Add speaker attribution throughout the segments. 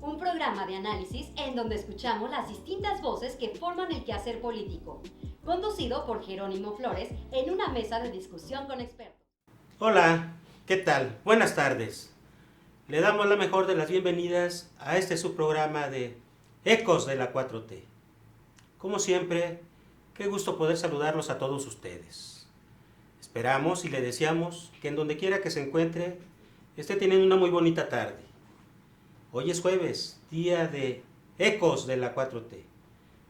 Speaker 1: un programa de análisis en donde escuchamos las distintas voces que forman el quehacer político, conducido por Jerónimo Flores en una mesa de discusión con expertos.
Speaker 2: Hola, ¿qué tal? Buenas tardes. Le damos la mejor de las bienvenidas a este subprograma de Ecos de la 4T. Como siempre, qué gusto poder saludarlos a todos ustedes. Esperamos y le deseamos que en donde quiera que se encuentre, esté teniendo una muy bonita tarde. Hoy es jueves, día de Ecos de la 4T,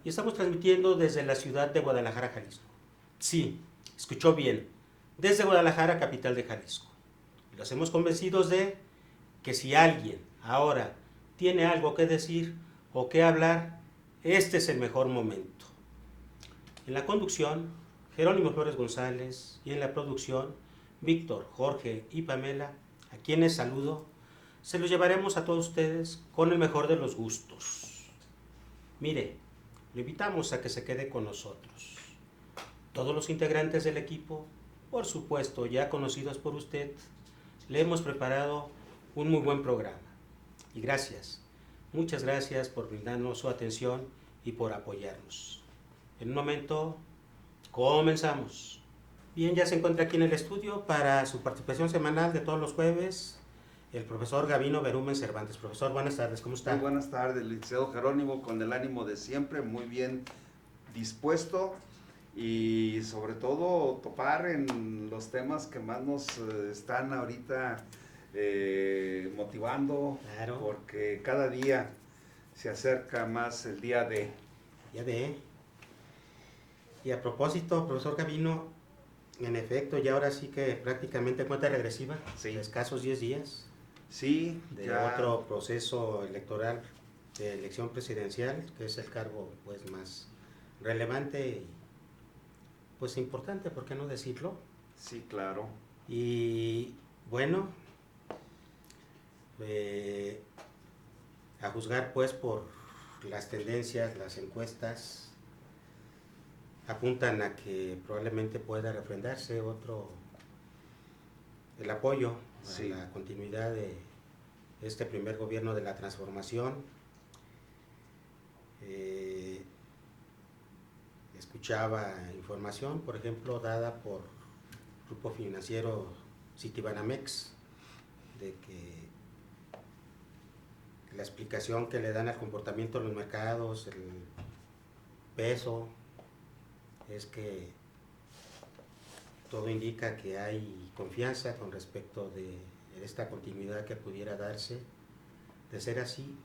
Speaker 2: y estamos transmitiendo desde la ciudad de Guadalajara, Jalisco. Sí, escuchó bien, desde Guadalajara, capital de Jalisco. Y lo hacemos convencidos de que si alguien ahora tiene algo que decir o que hablar, este es el mejor momento. En la conducción, Jerónimo Flores González, y en la producción, Víctor, Jorge y Pamela, a quienes saludo. Se los llevaremos a todos ustedes con el mejor de los gustos. Mire, lo invitamos a que se quede con nosotros. Todos los integrantes del equipo, por supuesto ya conocidos por usted, le hemos preparado un muy buen programa. Y gracias, muchas gracias por brindarnos su atención y por apoyarnos. En un momento, comenzamos. Bien, ya se encuentra aquí en el estudio para su participación semanal de todos los jueves el profesor Gabino Berumen Cervantes. Profesor, buenas tardes, ¿cómo está?
Speaker 3: Muy buenas tardes, licenciado Jerónimo, con el ánimo de siempre, muy bien dispuesto y sobre todo topar en los temas que más nos están ahorita motivando,
Speaker 2: Claro.
Speaker 3: Porque cada día se acerca más el día de...
Speaker 2: Y a propósito, profesor Gabino, en efecto, ya ahora sí que prácticamente cuenta regresiva,
Speaker 3: Sí.
Speaker 2: de escasos 10 días.
Speaker 3: Sí,
Speaker 2: De
Speaker 3: ya
Speaker 2: otro proceso electoral de elección presidencial, que es el cargo pues más relevante y pues importante, ¿por qué no decirlo?
Speaker 3: Sí, claro.
Speaker 2: Y bueno, a juzgar pues por las tendencias, las encuestas apuntan a que probablemente pueda refrendarse el apoyo
Speaker 3: Sí.
Speaker 2: a la continuidad de este primer gobierno de la transformación. Escuchaba información, por ejemplo, dada por Grupo Financiero Citibanamex, de que la explicación que le dan al comportamiento de los mercados, el peso, es que todo indica que hay confianza con respecto de esta continuidad que pudiera darse. De ser así,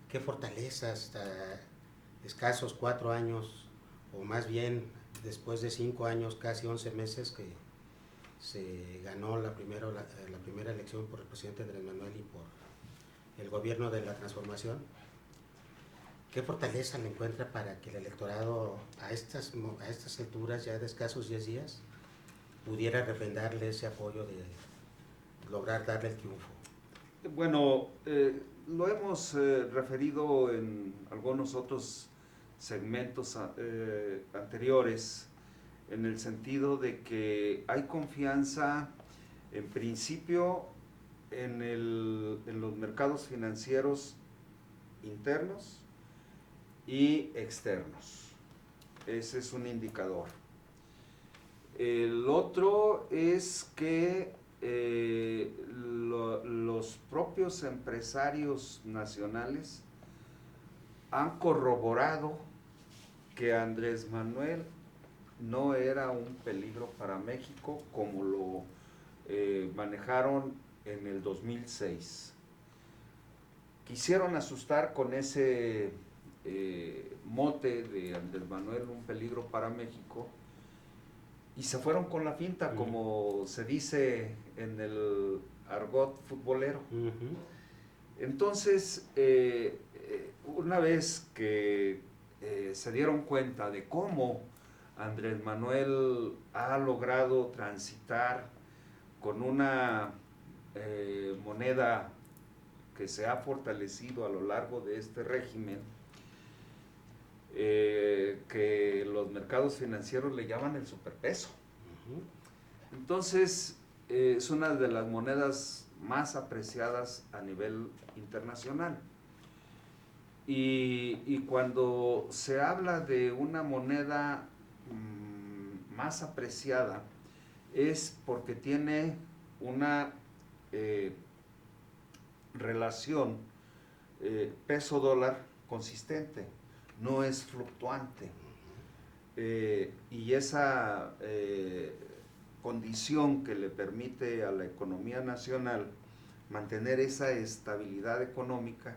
Speaker 2: qué fortaleza hasta escasos 4 años, o más bien después de 5 años, casi 11 meses que se ganó la primera elección por el presidente Andrés Manuel y por el gobierno de la transformación. ¿Qué fortaleza le encuentra para que el electorado a estas alturas, ya de escasos 10 días, pudiera refrendarle ese apoyo de lograr darle el triunfo?
Speaker 3: Bueno, lo hemos referido en algunos otros segmentos anteriores, en el sentido de que hay confianza, en principio, en los mercados financieros internos y externos. Ese es un indicador. El otro es que los propios empresarios nacionales han corroborado que Andrés Manuel no era un peligro para México como lo manejaron en el 2006. Quisieron asustar con ese mote de Andrés Manuel, un peligro para México, y se fueron con la finta, como se dice en el argot futbolero. Entonces, una vez que se dieron cuenta de cómo Andrés Manuel ha logrado transitar con una moneda que se ha fortalecido a lo largo de este régimen, que los mercados financieros le llaman el superpeso. Entonces, es una de las monedas más apreciadas a nivel internacional. Y cuando se habla de una moneda más apreciada, es porque tiene una relación peso-dólar consistente, no es fluctuante. Y esa condición que le permite a la economía nacional mantener esa estabilidad económica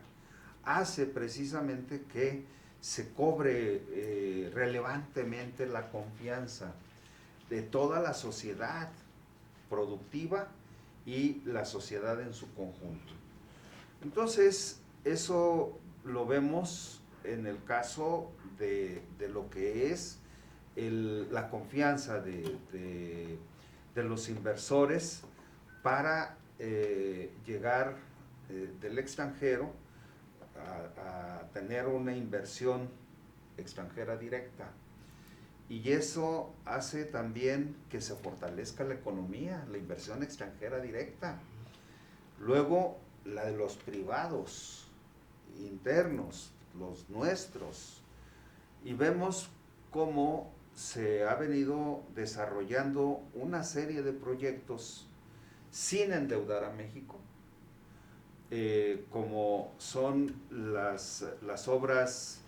Speaker 3: hace precisamente que se cobre relevantemente la confianza de toda la sociedad productiva y la sociedad en su conjunto. Entonces, eso lo vemos en el caso de lo que es la confianza de los inversores para llegar del extranjero a tener una inversión extranjera directa. Y eso hace también que se fortalezca la economía, la inversión extranjera directa. Luego, la de los privados, internos, los nuestros. Y vemos cómo se ha venido desarrollando una serie de proyectos sin endeudar a México, como son las obras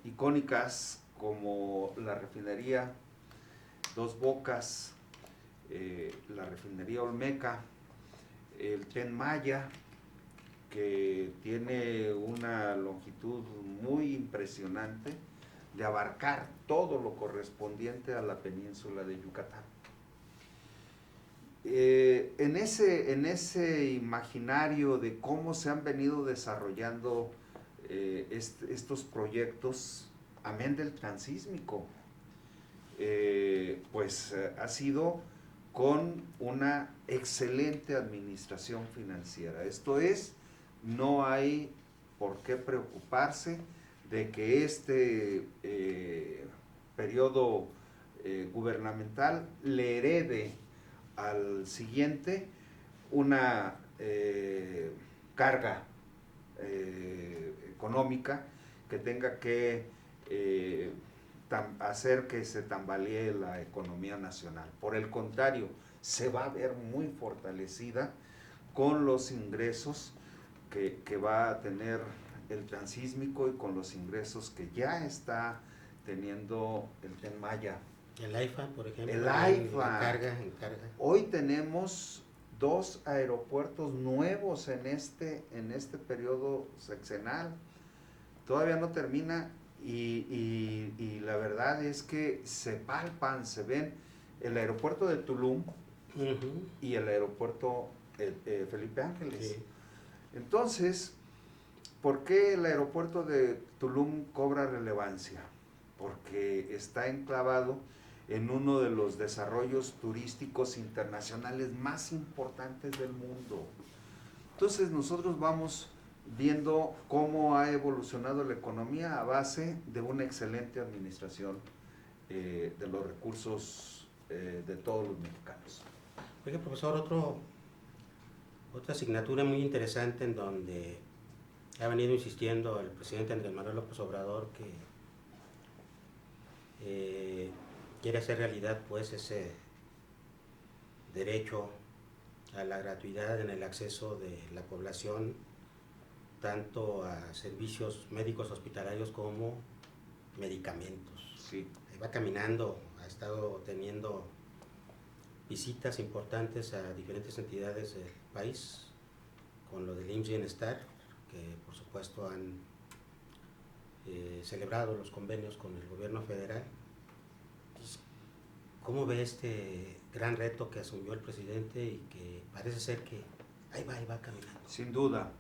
Speaker 3: icónicas como la refinería Dos Bocas, la refinería Olmeca, el Tren Maya, que tiene una longitud muy impresionante de abarcar todo lo correspondiente a la península de Yucatán. En ese imaginario de cómo se han venido desarrollando estos proyectos, amén del transísmico, pues ha sido con una excelente administración financiera. Esto es, no hay por qué preocuparse de que este periodo gubernamental le herede al siguiente una carga económica que tenga que hacer que se tambalee la economía nacional. Por el contrario, se va a ver muy fortalecida con los ingresos que va a tener el transísmico y con los ingresos que ya está teniendo el Tren Maya.
Speaker 2: El AIFA, por ejemplo.
Speaker 3: El AIFA.
Speaker 2: Encarga.
Speaker 3: Hoy tenemos 2 aeropuertos nuevos en este periodo sexenal. Todavía no termina y la verdad es que se palpan, se ven el aeropuerto de Tulum y el aeropuerto Felipe Ángeles.
Speaker 2: Sí.
Speaker 3: Entonces, ¿por qué el aeropuerto de Tulum cobra relevancia? Porque está enclavado en uno de los desarrollos turísticos internacionales más importantes del mundo. Entonces nosotros vamos viendo cómo ha evolucionado la economía a base de una excelente administración de los recursos de todos los mexicanos.
Speaker 2: Oiga, profesor, otra asignatura muy interesante en donde ha venido insistiendo el presidente Andrés Manuel López Obrador que quiere hacer realidad pues ese derecho a la gratuidad en el acceso de la población tanto a servicios médicos hospitalarios como medicamentos.
Speaker 3: Sí.
Speaker 2: Ahí va caminando, ha estado teniendo visitas importantes a diferentes entidades del país con lo del IMSS Bienestar, que por supuesto han celebrado los convenios con el gobierno federal. Entonces, ¿cómo ve este gran reto que asumió el presidente y que parece ser que ahí va caminando?
Speaker 3: Sin duda,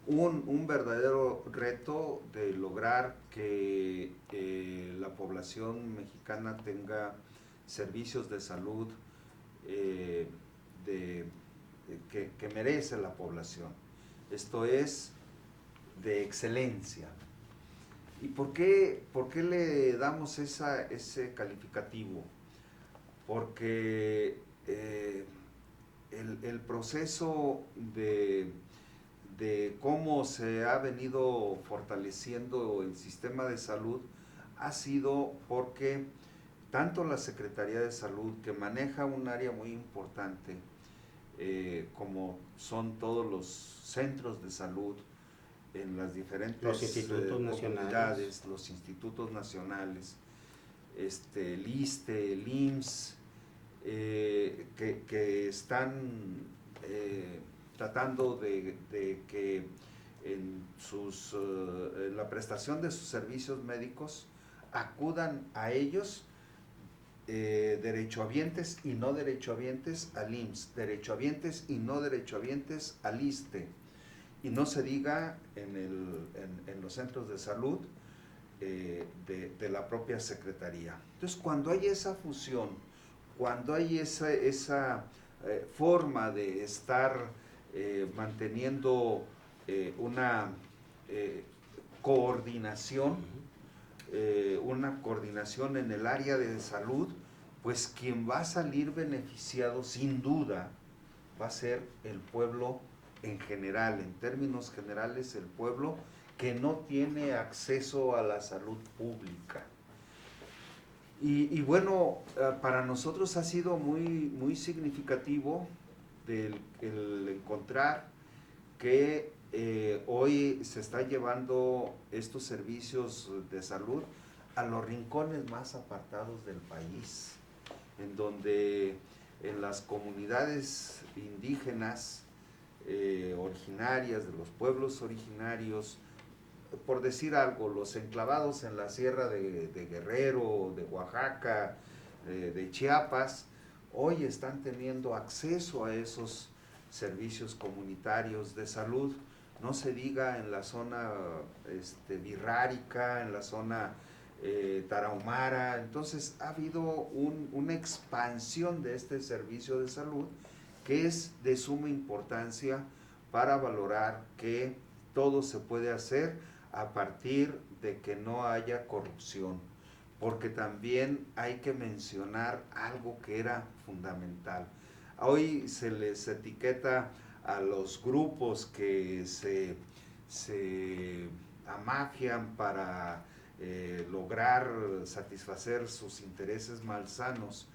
Speaker 3: un verdadero reto de lograr que la población mexicana tenga servicios de salud que merece la población. Esto es de excelencia. ¿Y por qué le damos ese calificativo? Porque el proceso de de cómo se ha venido fortaleciendo el sistema de salud ha sido porque tanto la Secretaría de Salud, que maneja un área muy importante, como son todos los centros de salud en las diferentes
Speaker 2: los institutos
Speaker 3: comunidades,
Speaker 2: nacionales,
Speaker 3: los institutos nacionales, el ISSSTE, el IMSS, que están tratando de que en la prestación de sus servicios médicos acudan a ellos derechohabientes y no derechohabientes al IMSS, derechohabientes y no derechohabientes al ISSSTE, y no se diga en los centros de salud de la propia Secretaría. Entonces, cuando hay esa fusión, cuando hay esa forma de estar manteniendo una coordinación, en el área de salud, pues quien va a salir beneficiado sin duda va a ser el pueblo en general, en términos generales, el pueblo que no tiene acceso a la salud pública. Y bueno, para nosotros ha sido muy significativo el encontrar que hoy se está llevando estos servicios de salud a los rincones más apartados del país, en donde en las comunidades indígenas originarias, de los pueblos originarios, por decir algo, los enclavados en la sierra de Guerrero, de Oaxaca, de Chiapas, hoy están teniendo acceso a esos servicios comunitarios de salud. No se diga en la zona birrárica, en la zona tarahumara. Entonces ha habido una expansión de este servicio de salud que es de suma importancia para valorar que todo se puede hacer a partir de que no haya corrupción, porque también hay que mencionar algo que era fundamental. Hoy se les etiqueta a los grupos que se amafian para lograr satisfacer sus intereses malsanos,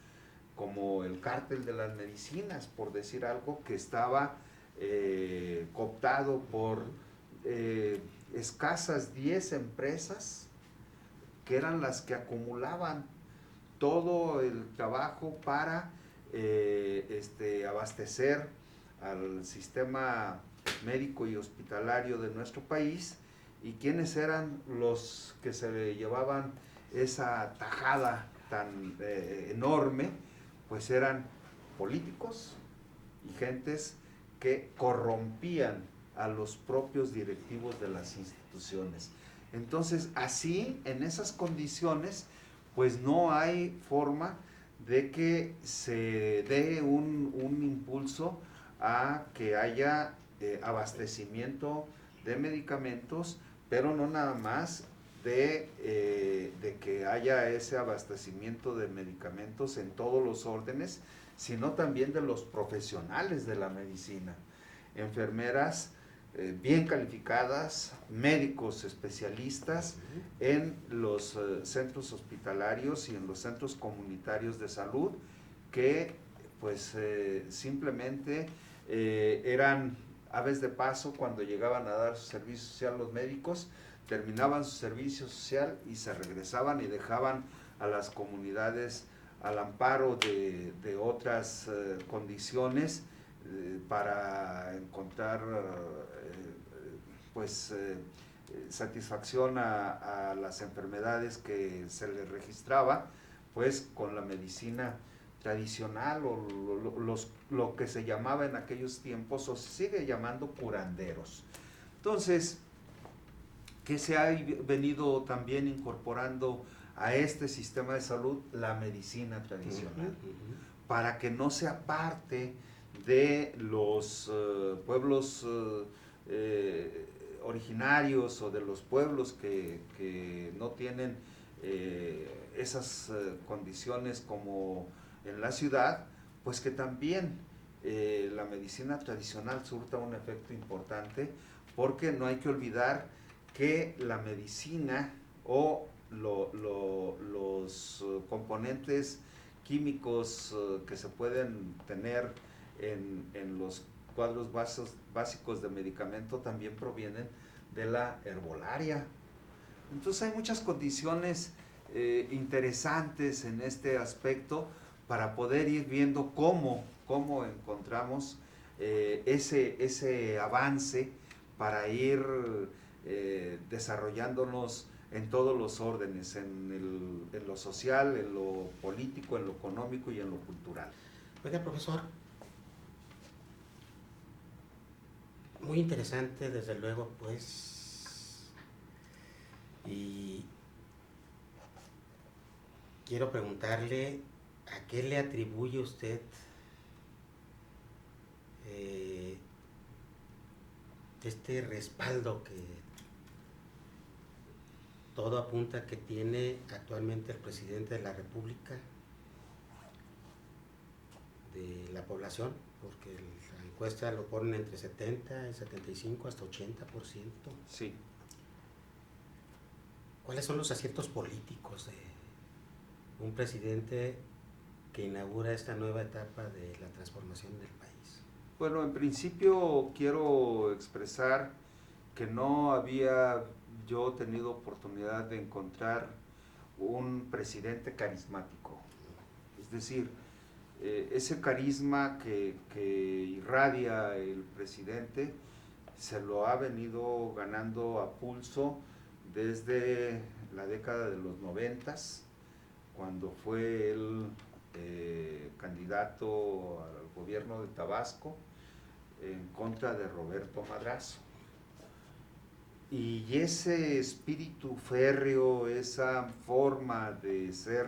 Speaker 3: como el cártel de las medicinas, por decir algo, que estaba cooptado por escasas 10 empresas que eran las que acumulaban todo el trabajo para abastecer al sistema médico y hospitalario de nuestro país. ¿Y quiénes eran los que se llevaban esa tajada tan enorme? Pues eran políticos y gentes que corrompían a los propios directivos de las instituciones. Entonces, así, en esas condiciones, pues no hay forma de que se dé un impulso a que haya abastecimiento de medicamentos, pero no nada más de que haya ese abastecimiento de medicamentos en todos los órdenes, sino también de los profesionales de la medicina, enfermeras bien calificadas, médicos especialistas en los centros hospitalarios y en los centros comunitarios de salud, que pues simplemente eran aves de paso cuando llegaban a dar su servicio social los médicos, terminaban su servicio social y se regresaban y dejaban a las comunidades al amparo de otras condiciones para encontrar satisfacción a las enfermedades que se les registraba, pues con la medicina tradicional o lo que se llamaba en aquellos tiempos, o se sigue llamando curanderos. Entonces, ¿qué se ha venido también incorporando a este sistema de salud? La medicina tradicional, para que no se aparte de los pueblos originarios o de los pueblos que no tienen esas condiciones como en la ciudad, pues que también la medicina tradicional surta un efecto importante, porque no hay que olvidar que la medicina o los componentes químicos que se pueden tener en los cuadros básicos de medicamento también provienen de la herbolaria. Entonces hay muchas condiciones interesantes en este aspecto para poder ir viendo cómo encontramos ese avance para ir desarrollándonos en todos los órdenes, en lo social, en lo político, en lo económico y en lo cultural.
Speaker 2: Oiga, profesor, muy interesante, desde luego, pues, y quiero preguntarle a qué le atribuye usted este respaldo que todo apunta que tiene actualmente el presidente de la República de la población, porque la encuesta lo ponen entre 70 y 75 hasta 80%.
Speaker 3: Sí.
Speaker 2: ¿Cuáles son los aciertos políticos de un presidente que inaugura esta nueva etapa de la transformación del país?
Speaker 3: Bueno, en principio quiero expresar que no había yo tenido oportunidad de encontrar un presidente carismático. Es decir, ese carisma que irradia el presidente se lo ha venido ganando a pulso desde la década de los 90s, cuando fue él candidato al gobierno de Tabasco en contra de Roberto Madrazo. Y ese espíritu férreo, esa forma de ser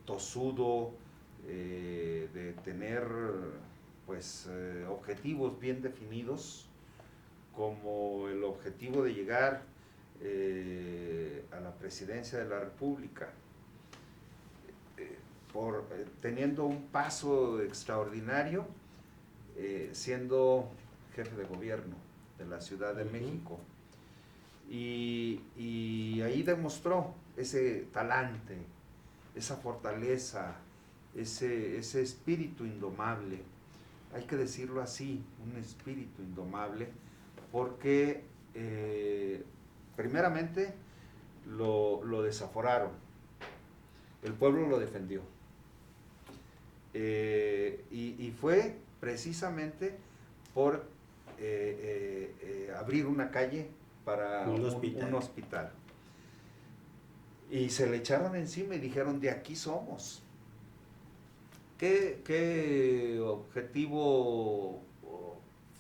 Speaker 3: tosudo, de tener pues objetivos bien definidos, como el objetivo de llegar a la presidencia de la República, teniendo un paso extraordinario, siendo jefe de gobierno de la Ciudad de México. Y ahí demostró ese talante, esa fortaleza, ese espíritu indomable. Hay que decirlo así, un espíritu indomable, porque primeramente lo desaforaron, el pueblo lo defendió. Y fue precisamente por abrir una calle para un hospital. Y se le echaron encima y dijeron, de aquí somos. ¿Qué objetivo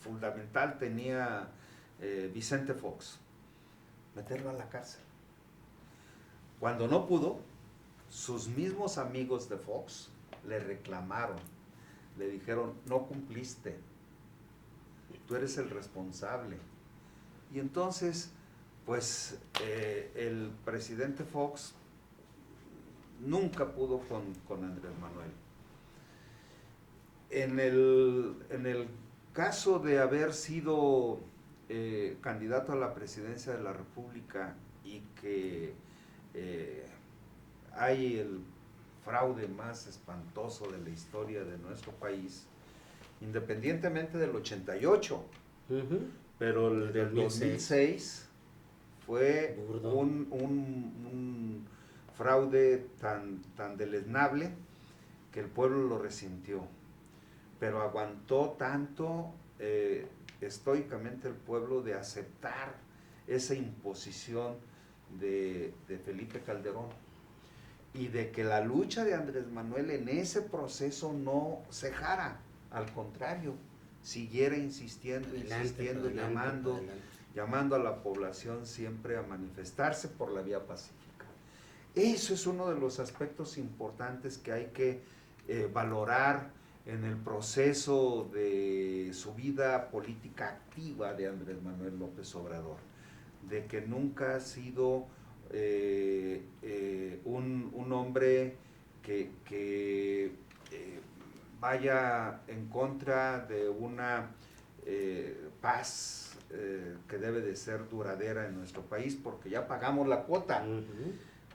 Speaker 3: fundamental tenía Vicente Fox? Meterlo a la cárcel. Cuando no pudo, sus mismos amigos de Fox le reclamaron, le dijeron, no cumpliste, tú eres el responsable. Y entonces, pues, el presidente Fox nunca pudo con Andrés Manuel. En el caso de haber sido candidato a la presidencia de la República y que hay el fraude más espantoso de la historia de nuestro país, independientemente del 88, pero el del 2006 fue un fraude tan deleznable que el pueblo lo resintió, pero aguantó tanto estoicamente el pueblo de aceptar esa imposición de Felipe Calderón, y de que la lucha de Andrés Manuel en ese proceso no cejara, al contrario, siguiera insistiendo, llamando a la población siempre a manifestarse por la vía pacífica. Eso es uno de los aspectos importantes que hay que valorar en el proceso de su vida política activa de Andrés Manuel López Obrador, de que nunca ha sido un hombre que vaya en contra de una paz que debe de ser duradera en nuestro país, porque ya pagamos la cuota.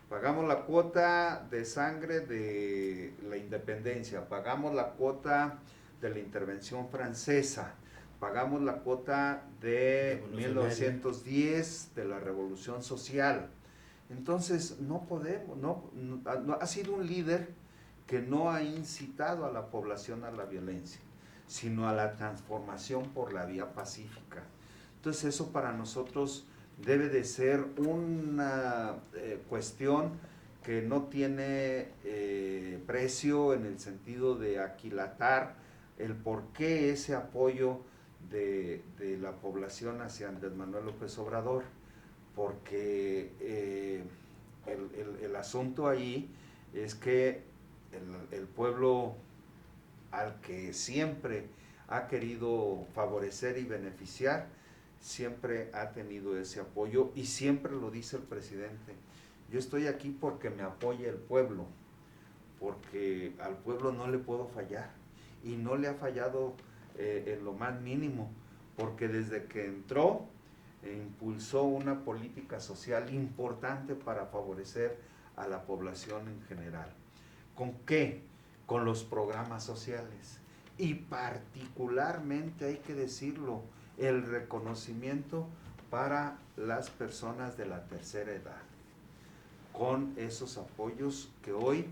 Speaker 3: Pagamos la cuota de sangre de la independencia, pagamos la cuota de la intervención francesa, pagamos la cuota de 1910 de la Revolución Social. Entonces no podemos, ha sido un líder que no ha incitado a la población a la violencia, sino a la transformación por la vía pacífica. Entonces eso para nosotros debe de ser una cuestión que no tiene precio, en el sentido de aquilatar el por qué ese apoyo de la población hacia Andrés Manuel López Obrador, porque el asunto ahí es que el pueblo al que siempre ha querido favorecer y beneficiar, siempre ha tenido ese apoyo, y siempre lo dice el presidente: yo estoy aquí porque me apoya el pueblo, porque al pueblo no le puedo fallar, y no le ha fallado en lo más mínimo, porque desde que entró impulsó una política social importante para favorecer a la población en general. ¿Con qué? Con los programas sociales, y particularmente, hay que decirlo, el reconocimiento para las personas de la tercera edad, con esos apoyos que hoy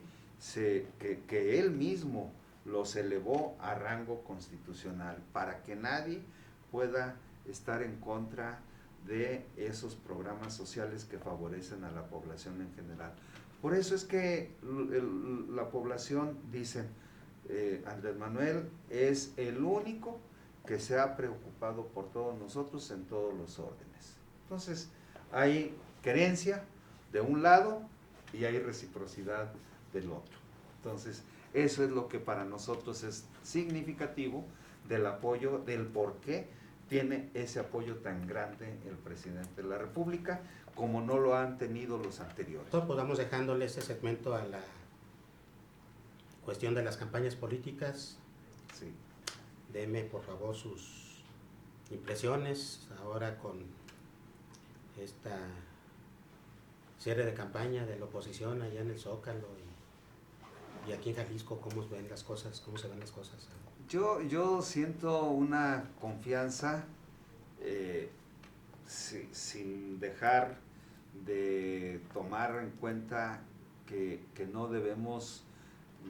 Speaker 3: que él mismo los elevó a rango constitucional, para que nadie pueda estar en contra de esos programas sociales que favorecen a la población en general. Por eso es que la población dice, Andrés Manuel es el único que se ha preocupado por todos nosotros en todos los órdenes. Entonces, hay querencia de un lado y hay reciprocidad del otro. Entonces, eso es lo que para nosotros es significativo del apoyo, del por qué tiene ese apoyo tan grande el presidente de la República, como no lo han tenido los anteriores.
Speaker 2: Pues vamos dejándole este segmento a la cuestión de las campañas políticas.
Speaker 3: Sí.
Speaker 2: Deme por favor sus impresiones ahora con esta cierre de campaña de la oposición allá en el Zócalo y aquí en Jalisco. ¿Cómo ven las cosas? ¿Cómo se ven las cosas?
Speaker 3: Yo siento una confianza, sin dejar de tomar en cuenta que no debemos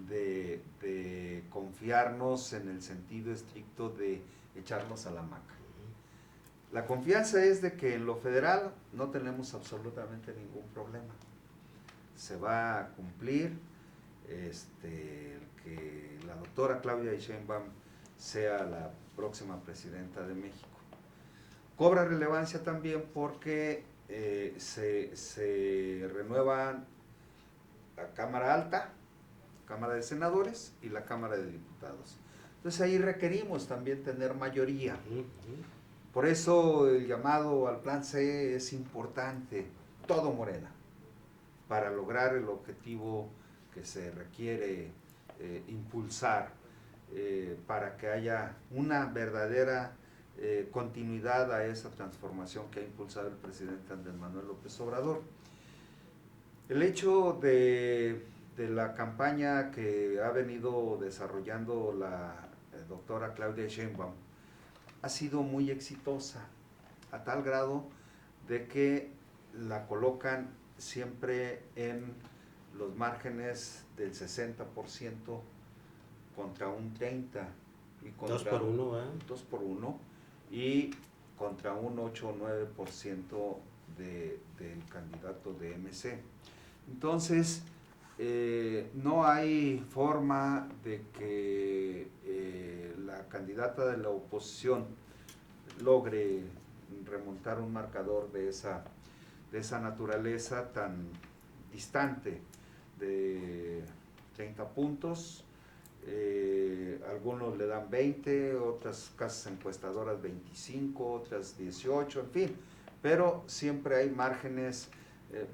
Speaker 3: de confiarnos en el sentido estricto de echarnos a la hamaca. La confianza es de que en lo federal no tenemos absolutamente ningún problema. Se va a cumplir que la doctora Claudia Sheinbaum sea la próxima presidenta de México. Cobra relevancia también porque se renuevan la Cámara Alta, Cámara de Senadores y la Cámara de Diputados. Entonces ahí requerimos también tener mayoría. Por eso el llamado al Plan C es importante, todo Morena, para lograr el objetivo que se requiere impulsar, para que haya una verdadera continuidad a esa transformación que ha impulsado el presidente Andrés Manuel López Obrador. El hecho de la campaña que ha venido desarrollando la doctora Claudia Sheinbaum ha sido muy exitosa, a tal grado de que la colocan siempre en los márgenes del 60% contra un 30%, y contra
Speaker 2: 2 por 1, ¿eh?
Speaker 3: 2 por 1, y contra un 8 o 9% del candidato de MC. Entonces, no hay forma de que la candidata de la oposición logre remontar un marcador de esa naturaleza tan distante, de 30 puntos. Algunos le dan 20, otras casas encuestadoras 25, otras 18, en fin, pero siempre hay márgenes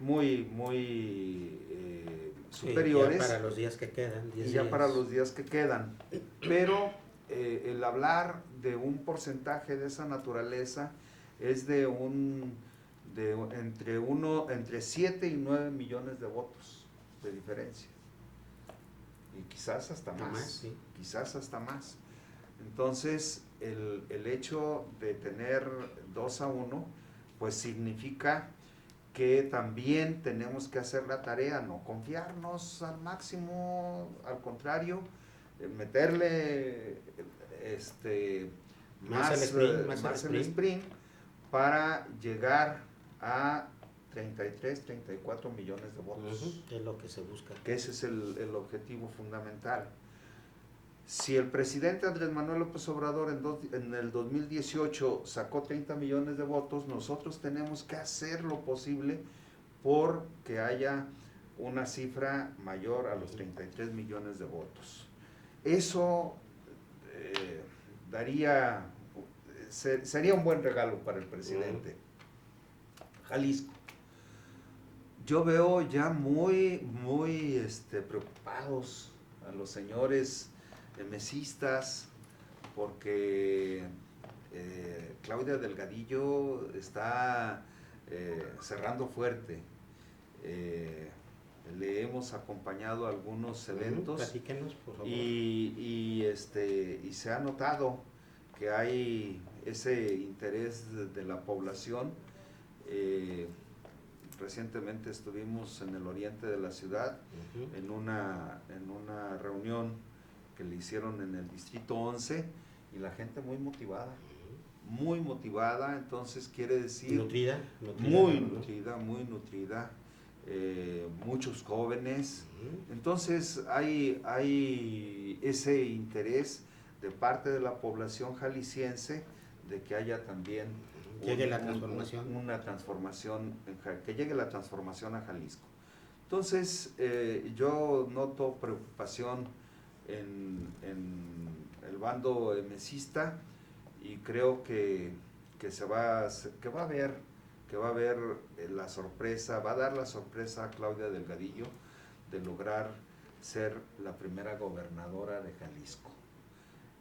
Speaker 3: muy superiores.
Speaker 2: Ya para los días que quedan.
Speaker 3: Y ya para los días que quedan. Pero el hablar de un porcentaje de esa naturaleza es entre 7 y 9 millones de votos de diferencia. Y quizás hasta más.
Speaker 2: Sí.
Speaker 3: Quizás hasta más. Entonces, el hecho de tener 2-1, pues significa que también tenemos que hacer la tarea, no confiarnos al máximo, al contrario, meterle más el sprint para llegar a 33, 34 millones de votos.
Speaker 2: Que es lo que se busca.
Speaker 3: Que ese es el objetivo fundamental. Si el presidente Andrés Manuel López Obrador en el 2018 sacó 30 millones de votos, nosotros tenemos que hacer lo posible por que haya una cifra mayor a los 33 millones de votos. Eso sería un buen regalo para el presidente. Jalisco. Yo veo ya muy preocupados a los señores mesistas, porque Claudia Delgadillo está cerrando fuerte. Le hemos acompañado a algunos eventos.
Speaker 2: Platíquenos, por favor.
Speaker 3: Y se ha notado que hay ese interés de la población. Recientemente estuvimos en el oriente de la ciudad, en una reunión que le hicieron en el distrito 11, y la gente muy motivada, entonces quiere decir
Speaker 2: nutrida,
Speaker 3: muy nutrida, muchos jóvenes. Entonces hay ese interés de parte de la población jalisciense de que haya también que llegue la transformación a Jalisco. Entonces yo noto preocupación en el bando mesista, y creo que va a haber la sorpresa, va a dar la sorpresa a Claudia Delgadillo de lograr ser la primera gobernadora de Jalisco.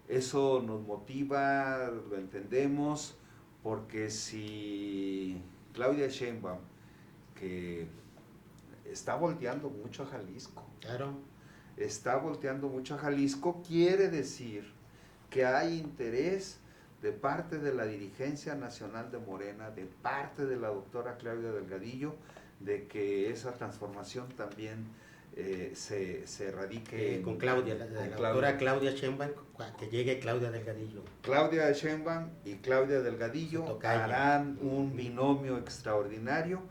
Speaker 3: Eso nos motiva, lo entendemos, porque si Claudia Sheinbaum, que está volteando mucho a Jalisco, quiere decir que hay interés de parte de la dirigencia nacional de Morena, de parte de la doctora Claudia Delgadillo, de que esa transformación también se radique
Speaker 2: con Claudia, la doctora Claudia Sheinbaum, que llegue Claudia Delgadillo.
Speaker 3: Claudia Sheinbaum y Claudia Delgadillo harán un binomio extraordinario,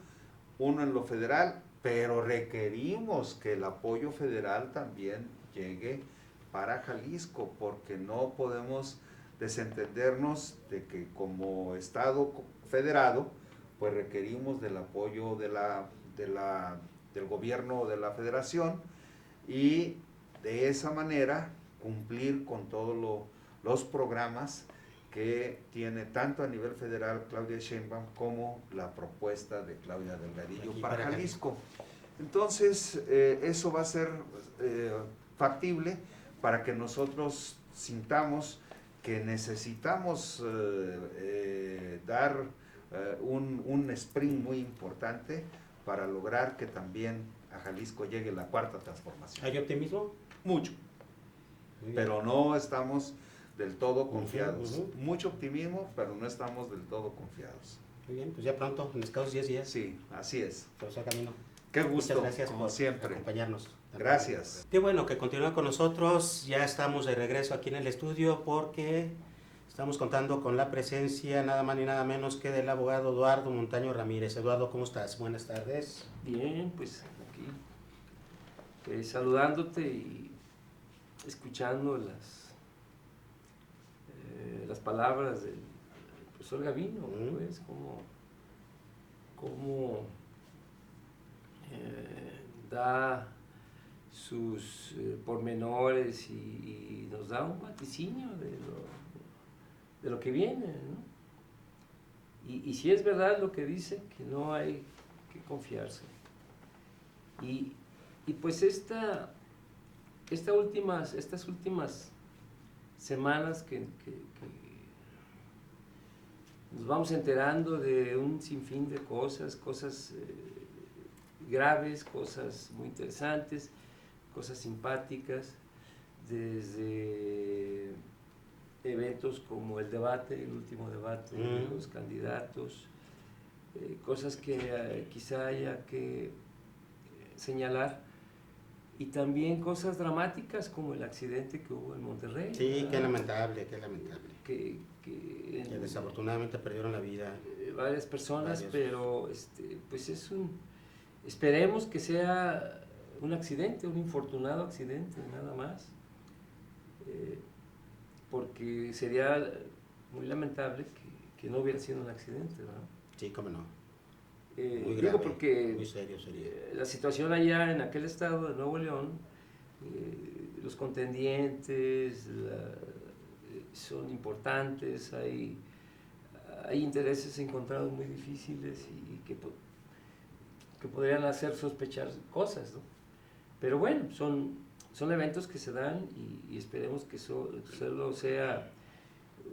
Speaker 3: uno en lo federal, pero requerimos que el apoyo federal también llegue para Jalisco, porque no podemos desentendernos de que como Estado federado, pues requerimos del apoyo del gobierno de la federación, y de esa manera cumplir con todos los programas que tiene tanto a nivel federal Claudia Sheinbaum como la propuesta de Claudia Delgadillo para Jalisco. Entonces eso va a ser factible para que nosotros sintamos que necesitamos dar un sprint muy importante para lograr que también a Jalisco llegue la cuarta transformación.
Speaker 2: ¿Hay optimismo?
Speaker 3: Mucho, pero no estamos del todo confiados. Mucho optimismo, pero no estamos del todo confiados.
Speaker 2: Muy bien, pues ya pronto, en escasos 10 días.
Speaker 3: Sí, así es.
Speaker 2: Profesor Camino.
Speaker 3: Qué gusto,
Speaker 2: muchas gracias
Speaker 3: como
Speaker 2: por
Speaker 3: siempre.
Speaker 2: acompañarnos.
Speaker 3: Gracias.
Speaker 2: Qué bueno que continúa con nosotros. Ya estamos de regreso aquí en el estudio porque estamos contando con la presencia nada más ni nada menos que del abogado Eduardo Montaño Ramírez. Eduardo, ¿cómo estás? Buenas tardes.
Speaker 4: Bien, pues aquí saludándote y escuchando las palabras del profesor Gavino, pues cómo da sus pormenores y nos da un vaticinio de lo que viene, ¿no? Y si es verdad lo que dice, que no hay que confiarse. Y Y pues estas últimas semanas que nos vamos enterando de un sinfín de cosas graves, cosas muy interesantes, cosas simpáticas, desde eventos como el último debate de los candidatos, cosas que quizá haya que señalar, y también cosas dramáticas como el accidente que hubo en Monterrey.
Speaker 2: Sí, qué lamentable, qué lamentable.
Speaker 4: Que
Speaker 2: desafortunadamente perdieron la vida
Speaker 4: varias personas,
Speaker 2: varios.
Speaker 4: Pero pues esperemos que sea un accidente, un infortunado accidente, nada más, porque sería muy lamentable que no hubiera sido un accidente, ¿verdad?
Speaker 2: Sí, cómo no.
Speaker 4: Muy
Speaker 2: grave,
Speaker 4: digo porque
Speaker 2: muy serio sería.
Speaker 4: La situación allá en aquel estado de Nuevo León, los contendientes son importantes, hay intereses encontrados muy difíciles y que podrían hacer sospechar cosas, ¿no? Pero bueno, son eventos que se dan y esperemos que solo sea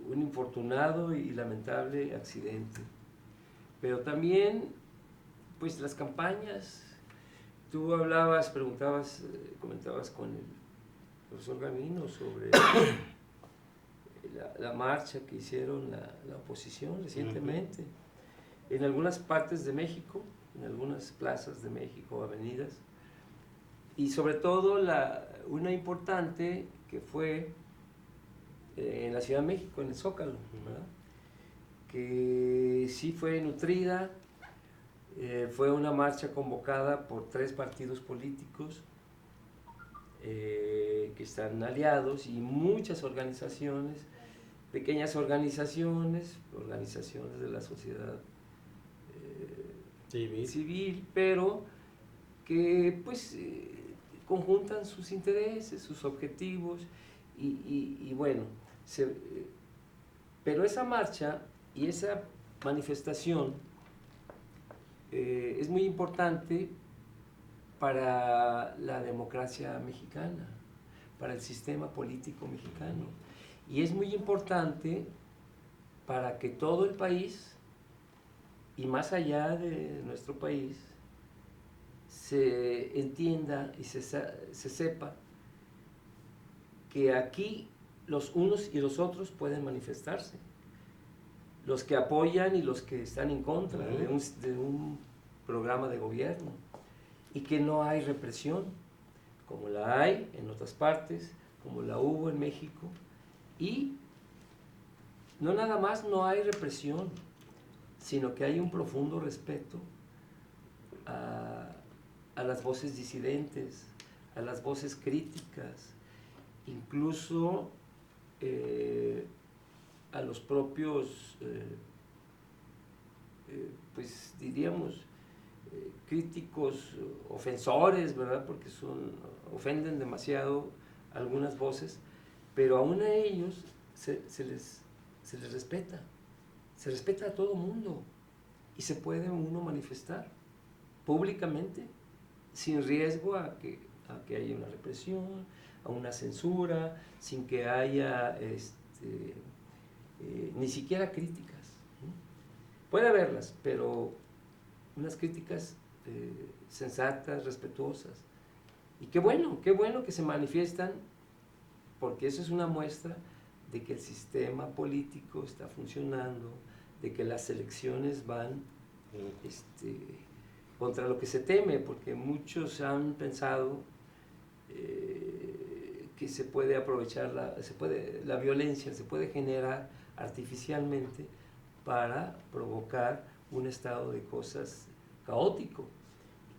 Speaker 4: un infortunado y lamentable accidente. Pero también, pues las campañas, tú comentabas con el profesor Gavino sobre la marcha que hicieron la oposición recientemente, en algunas partes de México, en algunas plazas de México, avenidas, y sobre todo una importante que fue en la Ciudad de México, en el Zócalo, ¿verdad? Que sí fue nutrida, fue una marcha convocada por 3 partidos políticos que están aliados y muchas organizaciones, pequeñas organizaciones de la sociedad civil, pero que pues conjuntan sus intereses, sus objetivos y bueno, pero esa marcha y esa manifestación es muy importante para la democracia mexicana, para el sistema político mexicano, y es muy importante para que todo el país y más allá de nuestro país se entienda y se sepa que aquí los unos y los otros pueden manifestarse, los que apoyan y los que están en contra de un programa de gobierno, y que no hay represión, como la hay en otras partes, como la hubo en México, y no nada más no hay represión, sino que hay un profundo respeto a las voces disidentes, a las voces críticas, incluso a los propios, pues diríamos, críticos ofensores, ¿verdad? Porque ofenden demasiado algunas voces, pero aún a ellos se les respeta, se respeta a todo mundo y se puede uno manifestar públicamente sin riesgo a que haya una represión, a una censura, sin que haya ni siquiera críticas. Puede haberlas, pero unas críticas sensatas, respetuosas. Y qué bueno que se manifiestan, porque eso es una muestra de que el sistema político está funcionando, de que las elecciones van contra lo que se teme, porque muchos han pensado que se puede aprovechar la violencia, se puede generar artificialmente para provocar un estado de cosas caótico,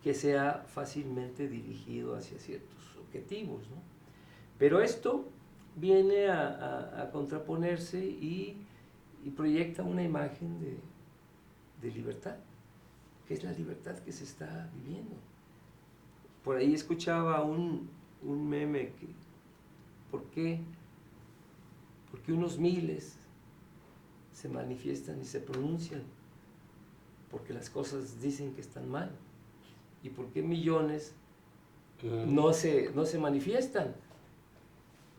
Speaker 4: que sea fácilmente dirigido hacia ciertos objetivos, ¿no? Pero esto viene a contraponerse y proyecta una imagen de libertad, que es la libertad que se está viviendo. Por ahí escuchaba un meme que, ¿por qué unos miles se manifiestan y se pronuncian? Porque las cosas dicen que están mal. ¿Y por qué millones no se manifiestan.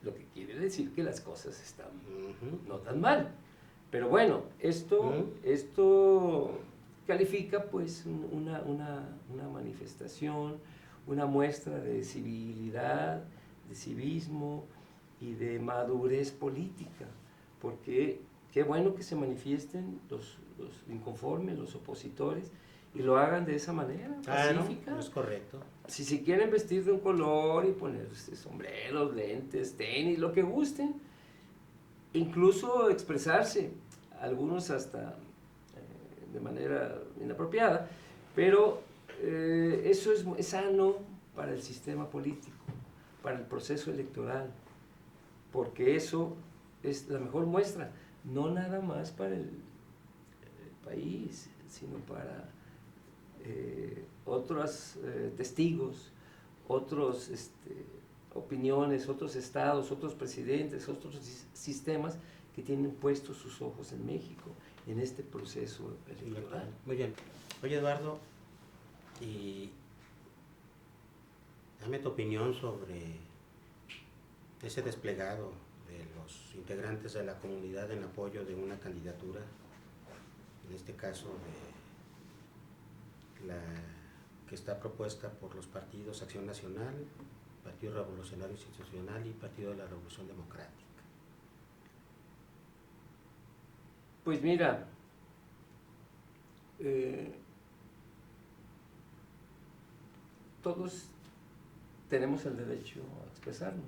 Speaker 4: Lo que quiere decir que las cosas están no tan mal. Pero bueno, esto califica pues una manifestación, una muestra de civilidad, de civismo y de madurez política, porque qué bueno que se manifiesten los inconformes, los opositores, y lo hagan de esa manera, pacífica.
Speaker 2: No, es correcto.
Speaker 4: Si se quieren vestir de un color y ponerse sombreros, lentes, tenis, lo que gusten, incluso expresarse, algunos hasta de manera inapropiada, pero eso es sano para el sistema político, para el proceso electoral, porque eso es la mejor muestra, no nada más para el país, sino para otros testigos, otras opiniones, otros estados, otros presidentes, otros sistemas que tienen puestos sus ojos en México, en este proceso electoral.
Speaker 2: Muy bien. Oye, Eduardo, y dame tu opinión sobre ese desplegado de los integrantes de la comunidad en apoyo de una candidatura, en este caso de la que está propuesta por los partidos Acción Nacional, Partido Revolucionario Institucional y Partido de la Revolución Democrática.
Speaker 4: Pues mira, todos tenemos el derecho a expresarnos.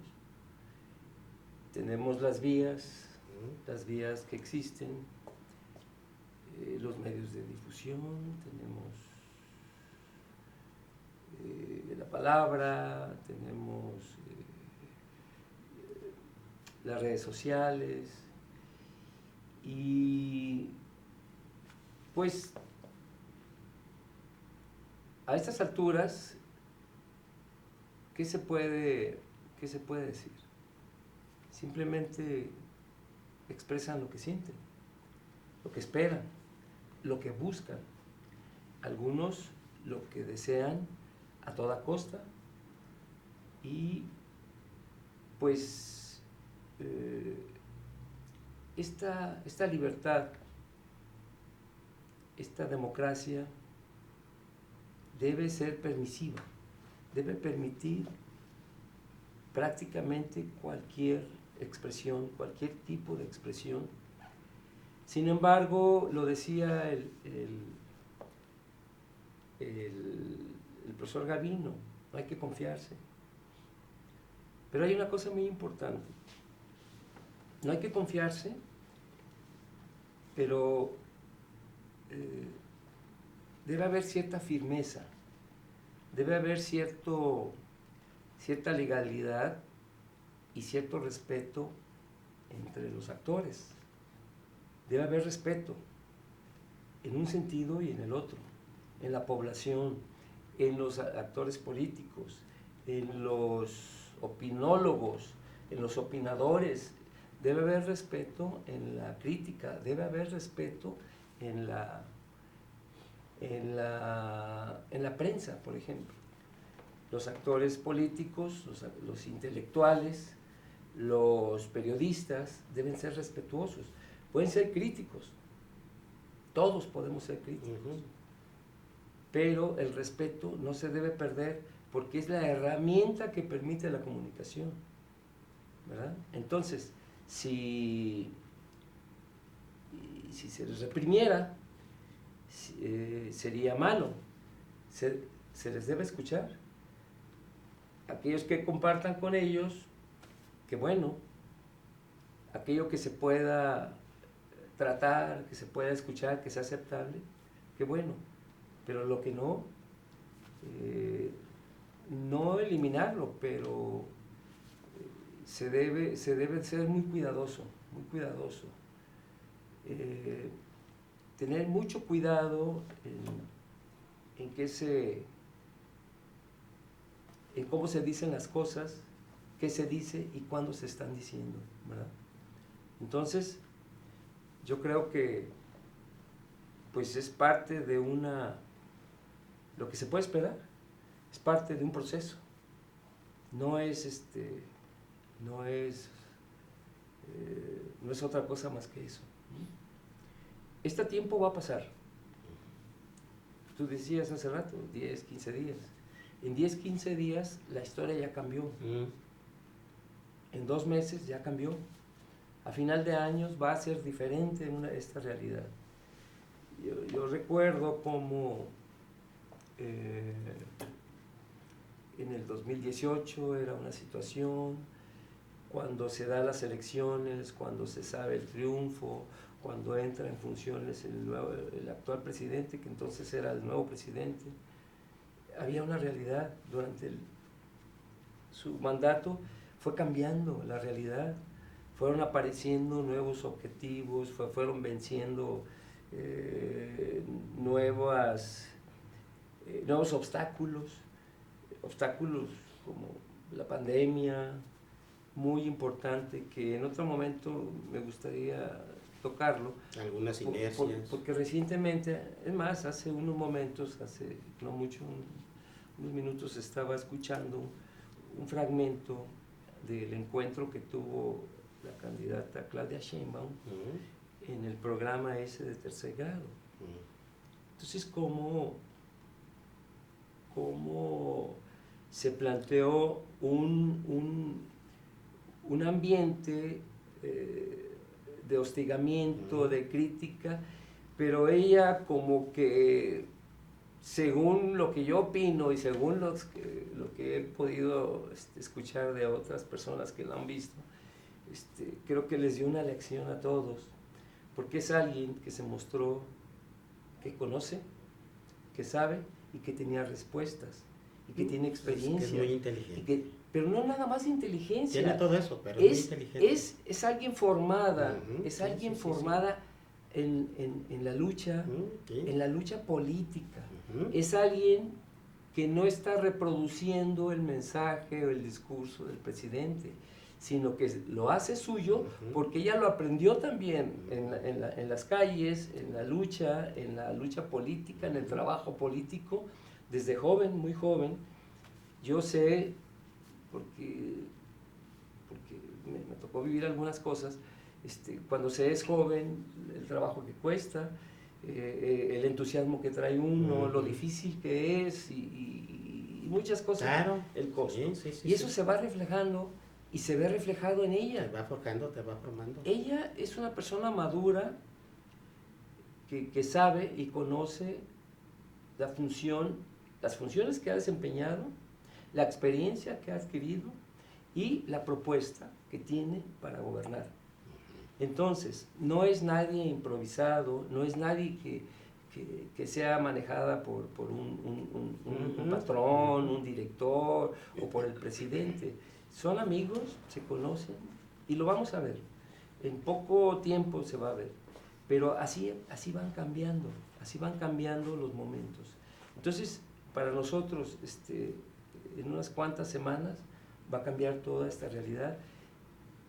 Speaker 4: Tenemos las vías que existen, los medios de difusión, tenemos la palabra, tenemos las redes sociales, y pues a estas alturas, ¿qué se puede decir? Simplemente expresan lo que sienten, lo que esperan, lo que buscan. Algunos lo que desean a toda costa, y pues esta libertad, esta democracia debe ser permisiva, debe permitir prácticamente cualquier expresión, cualquier tipo de expresión. Sin embargo, lo decía el profesor Gavino, no hay que confiarse. Pero hay una cosa muy importante, no hay que confiarse, pero debe haber cierta firmeza, debe haber cierta legalidad y cierto respeto entre los actores. Debe haber respeto en un sentido y en el otro, en la población, en los actores políticos, en los opinólogos, en los opinadores. Debe haber respeto en la crítica, debe haber respeto en la prensa, por ejemplo. Los actores políticos, los intelectuales, los periodistas deben ser respetuosos, pueden ser críticos, todos podemos ser críticos, pero el respeto no se debe perder porque es la herramienta que permite la comunicación, ¿verdad? Entonces, si se les reprimiera, sería malo. Se les debe escuchar. Aquellos que compartan con ellos, que bueno, aquello que se pueda tratar, que se pueda escuchar, que sea aceptable, que bueno, pero lo que no, no eliminarlo, pero se debe ser muy cuidadoso, tener mucho cuidado en cómo se dicen las cosas, qué se dice y cuándo se están diciendo, ¿verdad? Entonces, yo creo que pues es parte de lo que se puede esperar, es parte de un proceso, no es no es otra cosa más que eso. Este tiempo va a pasar. Tú decías hace rato, 10, 15 días. En 10, 15 días la historia ya cambió. En 2 meses ya cambió. A final de años va a ser diferente esta realidad. Yo recuerdo cómo en el 2018 era una situación, cuando se dan las elecciones, cuando se sabe el triunfo, cuando entra en funciones el actual presidente, que entonces era el nuevo presidente, había una realidad. Durante su mandato fue cambiando la realidad, fueron apareciendo nuevos objetivos, fueron venciendo nuevos obstáculos como la pandemia, muy importante, que en otro momento me gustaría tocarlo.
Speaker 2: Algunas inercias.
Speaker 4: Porque recientemente, es más, hace unos momentos, hace no mucho, unos minutos, estaba escuchando un fragmento del encuentro que tuvo la candidata Claudia Sheinbaum en el programa ese de tercer grado. Entonces, ¿cómo se planteó un ambiente de hostigamiento, de crítica, pero ella como que, según lo que yo opino y según lo que he podido escuchar de otras personas que la han visto, creo que les dio una lección a todos, porque es alguien que se mostró que conoce, que sabe y que tenía respuestas y que tiene experiencia.
Speaker 2: Es muy inteligente.
Speaker 4: Pero no nada más inteligencia.
Speaker 2: Tiene todo eso, pero es muy inteligente.
Speaker 4: Es alguien formada,
Speaker 2: Sí,
Speaker 4: alguien formada en la lucha, en la lucha política. Es alguien que no está reproduciendo el mensaje o el discurso del presidente, sino que lo hace suyo porque ella lo aprendió también en las calles, en la lucha política, en el trabajo político, desde joven, muy joven. Yo sé, porque me tocó vivir algunas cosas, cuando se es joven, el trabajo que cuesta, el entusiasmo que trae uno, lo difícil que es y muchas cosas,
Speaker 2: claro,
Speaker 4: el costo.
Speaker 2: Sí,
Speaker 4: y eso se va reflejando y se ve reflejado en ella.
Speaker 2: Te va forjando, te va formando.
Speaker 4: Ella es una persona madura que sabe y conoce las funciones que ha desempeñado, la experiencia que ha adquirido y la propuesta que tiene para gobernar. Entonces, no es nadie improvisado, no es nadie que sea manejada por un patrón, un director o por el presidente. Son amigos, se conocen y lo vamos a ver. En poco tiempo se va a ver. Pero así van cambiando los momentos. Entonces, para nosotros, en unas cuantas semanas va a cambiar toda esta realidad.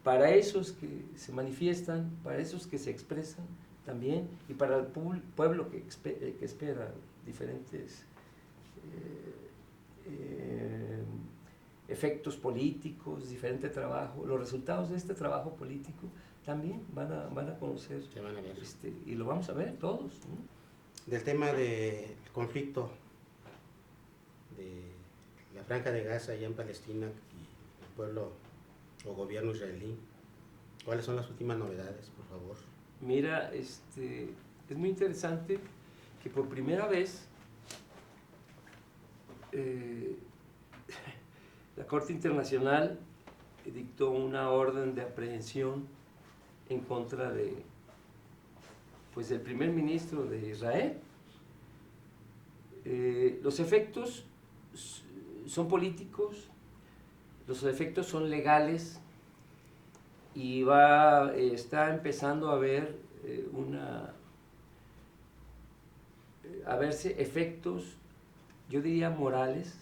Speaker 4: Para esos que se manifiestan, para esos que se expresan también, y para el pueblo que espera diferentes efectos políticos, diferente trabajo, los resultados de este trabajo político también van a conocer.
Speaker 2: Se van a ver.
Speaker 4: Y lo vamos a ver todos, ¿no?
Speaker 2: Del tema del conflicto de la Franja de Gaza allá en Palestina y el pueblo o gobierno israelí, ¿cuáles son las últimas novedades, por favor?
Speaker 4: Mira, es muy interesante que por primera vez la Corte Internacional dictó una orden de aprehensión en contra del primer ministro de Israel. Los efectos son políticos, los efectos son legales y está empezando a verse efectos, yo diría morales,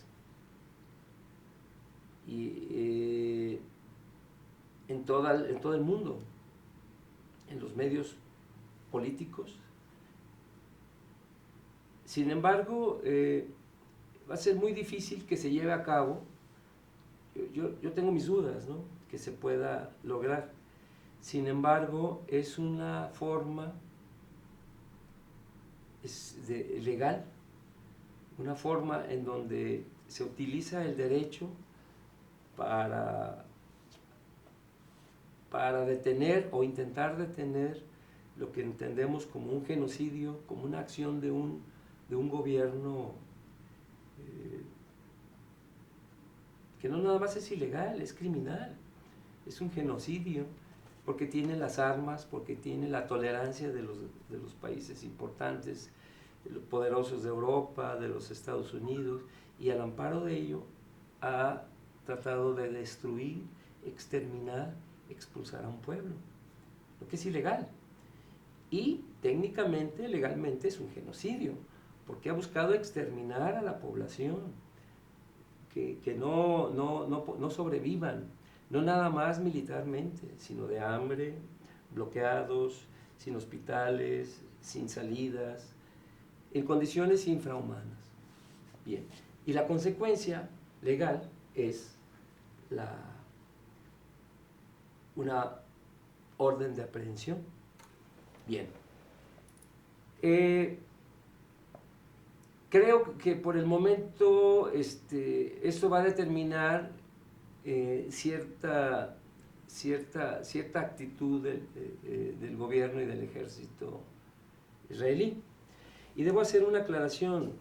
Speaker 4: y en todo el mundo, en los medios políticos. Sin embargo, va a ser muy difícil que se lleve a cabo yo tengo mis dudas, ¿no?, que se pueda lograr. Sin embargo, es una forma legal, una forma en donde se utiliza el derecho para detener o intentar detener lo que entendemos como un genocidio, como una acción de un gobierno que no nada más es ilegal, es criminal, es un genocidio, porque tiene las armas, porque tiene la tolerancia de los países importantes, los poderosos de Europa, de los Estados Unidos, y al amparo de ello ha tratado de destruir, exterminar, expulsar a un pueblo, lo que es ilegal. Y técnicamente, legalmente es un genocidio, porque ha buscado exterminar a la población, que no sobrevivan, no nada más militarmente, sino de hambre, bloqueados, sin hospitales, sin salidas, en condiciones infrahumanas. Bien, y la consecuencia legal es una orden de aprehensión. Bien. Creo que por el momento esto va a determinar cierta actitud del gobierno y del ejército israelí. Y debo hacer una aclaración.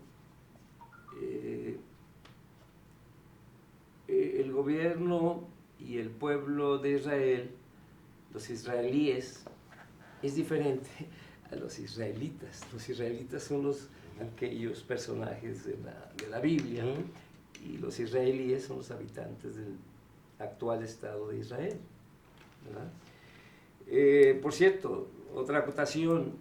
Speaker 4: El gobierno y el pueblo de Israel, los israelíes, es diferente a los israelitas. Los israelitas son aquellos personajes de la Biblia, y los israelíes son los habitantes del actual Estado de Israel, ¿verdad? Por cierto, otra acotación,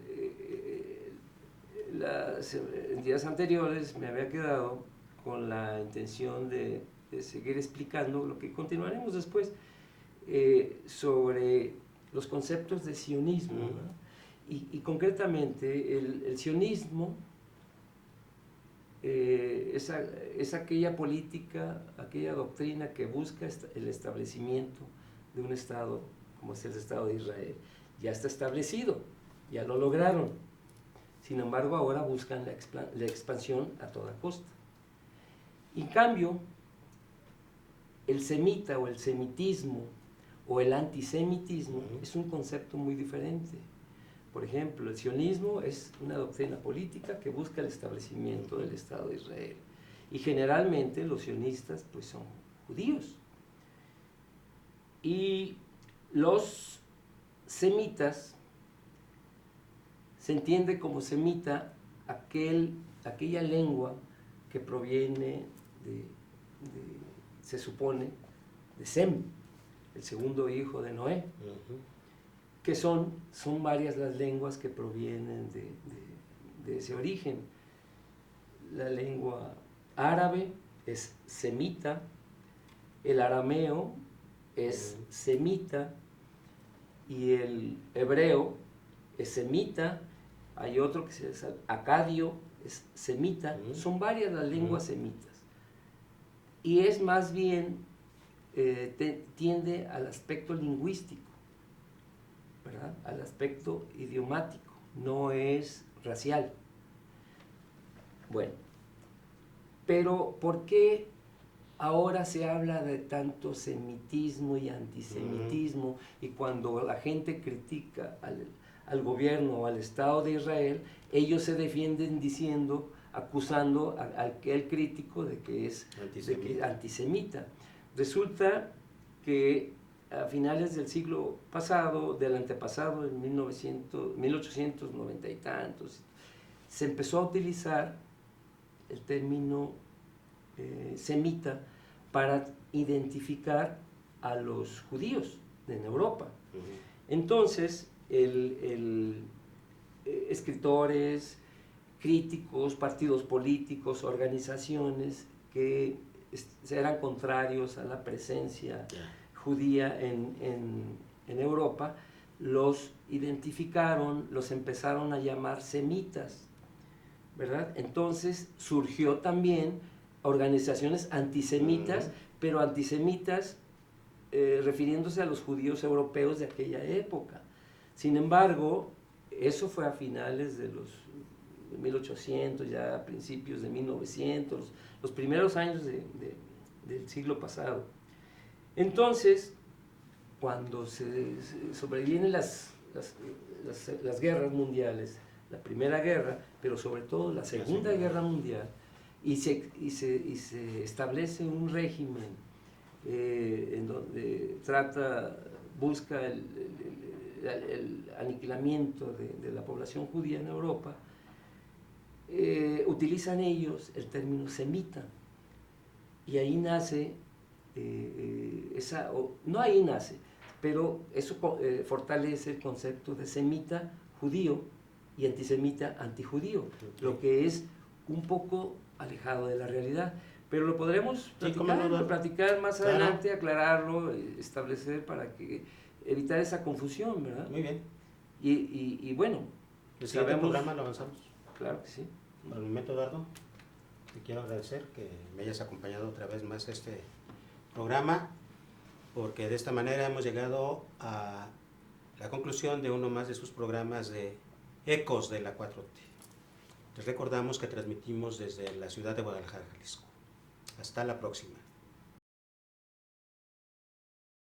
Speaker 4: en días anteriores me había quedado con la intención de seguir explicando lo que continuaremos después sobre los conceptos de sionismo, ¿no? Y concretamente el sionismo es aquella política, aquella doctrina que busca el establecimiento de un Estado como es el Estado de Israel. Ya está establecido, ya lo lograron. Sin embargo, ahora buscan la expansión a toda costa. En cambio, el semita o el semitismo o el antisemitismo es un concepto muy diferente. Por ejemplo, el sionismo es una doctrina política que busca el establecimiento del Estado de Israel. Y generalmente los sionistas pues son judíos. Y los semitas, se entiende como semita aquella lengua que proviene se supone, de Sem, el segundo hijo de Noé, que son varias las lenguas que provienen de ese origen. La lengua árabe es semita, el arameo es semita, y el hebreo es semita, hay otro que se llama acadio, es semita, son varias las lenguas semitas. Y es más bien, tiende al aspecto lingüístico, ¿verdad?, al aspecto idiomático, no es racial. Bueno, pero ¿por qué ahora se habla de tanto semitismo y antisemitismo? Y cuando la gente critica al gobierno o al Estado de Israel, ellos se defienden diciendo, acusando a aquel crítico de que es antisemita. Resulta que a finales del siglo pasado, del antepasado, en 1890 y tantos, se empezó a utilizar el término semita para identificar a los judíos en Europa. Entonces, escritores, críticos, partidos políticos, organizaciones que eran contrarios a la presencia judía en Europa, los identificaron, los empezaron a llamar semitas, ¿verdad? Entonces surgió también organizaciones antisemitas, pero antisemitas refiriéndose a los judíos europeos de aquella época. Sin embargo, eso fue a finales de los 1800, ya a principios de 1900, los primeros años del siglo pasado. Entonces, cuando se sobrevienen las guerras mundiales, la Primera Guerra, pero sobre todo la Segunda Guerra Mundial, y se establece un régimen en donde busca el aniquilamiento de la población judía en Europa, utilizan ellos el término semita, y ahí nace no ahí nace, pero eso fortalece el concepto de semita judío y antisemita antijudío, lo que es un poco alejado de la realidad, pero lo podremos platicar más adelante, aclararlo, establecer para evitar esa confusión, ¿verdad?
Speaker 2: Muy bien.
Speaker 4: Y bueno,
Speaker 2: el siguiente programa lo avanzamos.
Speaker 4: Claro que sí.
Speaker 2: Por el momento, Eduardo, te quiero agradecer que me hayas acompañado otra vez más a este programa, porque de esta manera hemos llegado a la conclusión de uno más de sus programas de Ecos de la 4T. Les recordamos que transmitimos desde la ciudad de Guadalajara, Jalisco. Hasta la próxima.